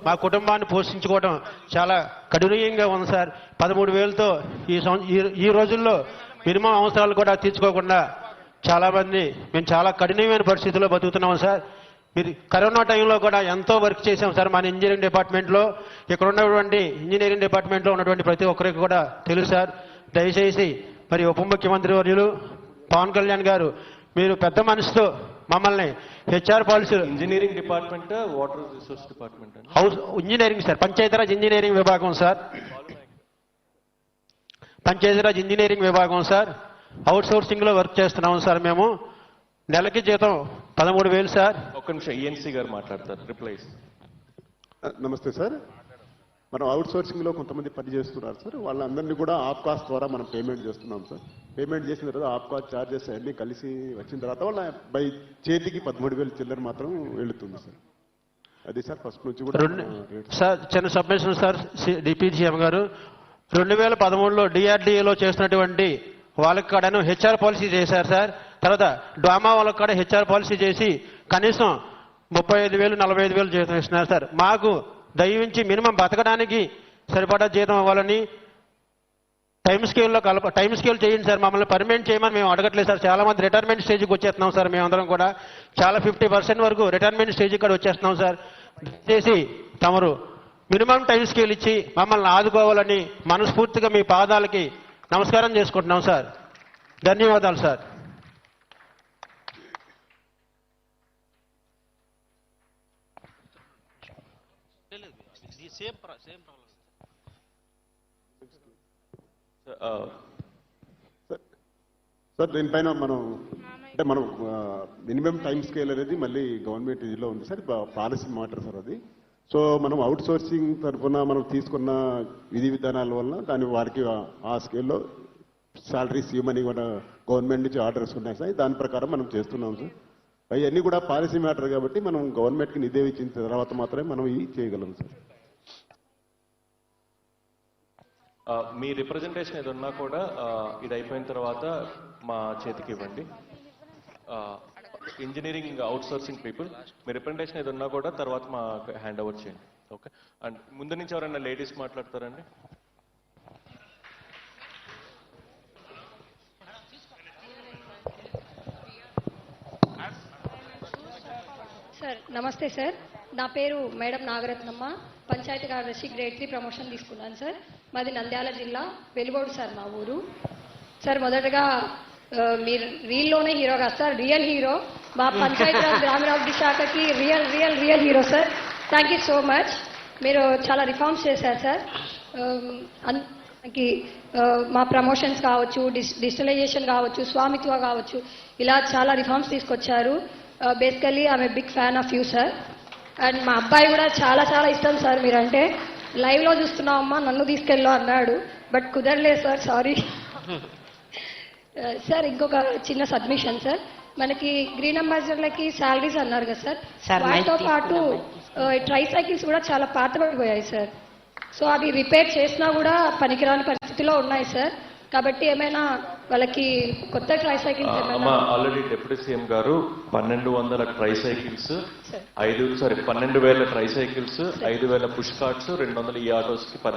మా కుటుంబాన్ని పోషించుకోవడం చాలా కఠినంగా ఉంది సార్. 13,000తో ఈ రోజుల్లో మినిమం అవసరాలు కూడా తీర్చుకోకుండా చాలామంది మేము చాలా కఠినమైన పరిస్థితుల్లో బతుకుతున్నాం సార్. మీరు కరోనా టైంలో కూడా ఎంతో వర్క్ చేశాం సార్ మన ఇంజనీరింగ్ డిపార్ట్మెంట్లో. ఇక్కడ ఉన్నటువంటి ఇంజనీరింగ్ డిపార్ట్మెంట్లో ఉన్నటువంటి ప్రతి ఒక్కరికి కూడా తెలుసు సార్. దయచేసి మరి ఉప ముఖ్యమంత్రి వర్యులు పవన్ కళ్యాణ్ గారు మీరు పెద్ద మనసుతో మమ్మల్ని HR policy engineering department water resource department house engineering sir, Panchayati Raj engineering విభాగం సార్, పంచాయతీరాజ్ ఇంజనీరింగ్ విభాగం సార్. అవుట్ సోర్సింగ్ లో వర్క్ చేస్తున్నాం సార్. మేము నెలకి జీతం 13,000 సార్. ఒక్క నిమిషం ఈఎన్సీ గారు మాట్లాడతారు, రిప్లై. నమస్తే సార్. మనం అవుట్ సోర్సింగ్ లో కొంతమంది పని చేస్తున్నారు సార్. వాళ్ళందరినీ కూడా ఆప్ కాస్ట్ ద్వారా మనం పేమెంట్ చేస్తున్నాం సార్. పేమెంట్ చేసిన తర్వాత ఆప్ కాస్ట్ ఛార్జెస్ అన్ని కలిసి వచ్చిన తర్వాత వాళ్ళ బై చేతికి 13,000 చిల్లర మాత్రం వెళుతుంది సార్. అది సార్ ఫస్ట్ నుంచి కూడా సార్. చిన్న సబ్మిషన్ సార్. డిప్యూటీ సీఎం గారు 2013లో డిఆర్డీఏలో చేసినటువంటి వాళ్ళకి కూడాను హెచ్ఆర్ పాలసీ చేశారు సార్. తర్వాత డ్వామా వాళ్ళకి కూడా హెచ్ఆర్ పాలసీ చేసి కనీసం 35,000 45,000 జీతం ఇస్తున్నారు సార్. మాకు దయవించి మినిమం బతకడానికి సరిపడా జీతం ఇవ్వాలని టైం స్కేల్ చేయండి సార్. మమ్మల్ని పర్మనెంట్ చేయమని మేము అడగట్లేదు సార్. చాలా మంది రిటైర్మెంట్ స్టేజ్కి వచ్చేస్తున్నాం సార్. మేమందరం కూడా చాలా 50% వరకు రిటైర్మెంట్ స్టేజ్కి కూడా వచ్చేస్తున్నాం సార్. దయచేసి తమరు మినిమం టైం స్కేల్ ఇచ్చి మమ్మల్ని ఆదుకోవాలని మనస్ఫూర్తిగా మీ పాదాలకి నమస్కారం చేసుకుంటున్నాం సార్. ధన్యవాదాలు సార్. సార్ దీనిపైన మనం అంటే మనం మినిమం టైం స్కేల్ అనేది మళ్ళీ గవర్నమెంట్ ఇదిలో ఉంది సార్. పాలసీ మాట సార్ అది. సో మనం అవుట్ సోర్సింగ్ తరఫున మనం తీసుకున్న విధి విధానాల వలన దాని వారికి ఆ స్కేల్లో శాలరీస్ ఇవ్వమని కూడా గవర్నమెంట్ నుంచి ఆర్డర్స్ ఉన్నాయి సార్. దాని ప్రకారం మనం చేస్తున్నాం సార్. అవన్నీ కూడా పాలసీ మ్యాటర్ కాబట్టి మనం గవర్నమెంట్కి నిధి ఇచ్చిన తర్వాత మాత్రమే మనం ఇవి చేయగలం సార్. మీ రిప్రజెంటేషన్ ఏది ఉన్నా కూడా ఇది అయిపోయిన తర్వాత మా చేతికి ఇవ్వండి. ఇంజనీరింగ్ అవుట్ సోర్సింగ్ పీపుల్ మీ రిప్రజెంటేషన్ ఏది ఉన్నా కూడా తర్వాత మా హ్యాండ్ ఓవర్ చేయండి. ఓకే. అండ్ ముందు నుంచి ఎవరైనా లేడీస్ మాట్లాడతారండి? సార్ నమస్తే సార్. నా పేరు మేడం నాగరత్నమ్మ. పంచాయతీ కార్యదర్శి గ్రేడ్ 3 ప్రమోషన్ తీసుకున్నాను సార్. మాది నంద్యాల జిల్లా వెలుగోడు సార్ మా ఊరు. సార్ మొదటగా మీరు రీల్లోనే హీరో కాదు సార్, రియల్ హీరో. మా పంచాయతీరాజ్ గ్రామీణాభివృద్ధి శాఖకి real hero sir. Thank you so much. మీరు చాలా రిఫార్మ్స్ చేశారు సార్. మా ప్రమోషన్స్ కావచ్చు, డిజిటలైజేషన్ కావచ్చు, స్వామిత్వ కావచ్చు, ఇలా చాలా రిఫార్మ్స్ తీసుకొచ్చారు. Basically I'm a big fan of you sir. And మా అబ్బాయి కూడా చాలా చాలా ఇష్టం సార్ మీరంటే. లైవ్లో చూస్తున్నామమ్మా నన్ను తీసుకెళ్ళు అన్నాడు, బట్ కుదరలేదు సార్, సారీ. సార్ ఇంకొక చిన్న సబ్మిషన్ సార్. మనకి గ్రీన్ అంబాసిడర్లకి శాలరీస్ అన్నారు కదా సార్, వాటితో పాటు ట్రైసైకిల్స్ కూడా చాలా పాతబడిపోయాయి సార్. సో అవి రిపేర్ చేసినా కూడా పనికిరాని పరిస్థితిలో ఉన్నాయి సార్. కాబట్టి ఏమైనా వాళ్ళకి కొత్త ట్రైసైకిల్స్ ఆల్రెడీ డిప్యూటీ సీఎం గారు 1,200 ట్రైసైకిల్స్ 12,000 ట్రైసైకిల్స్ 5,000 పుష్ కార్ట్స్ 200 ఈ ఆటోస్ కి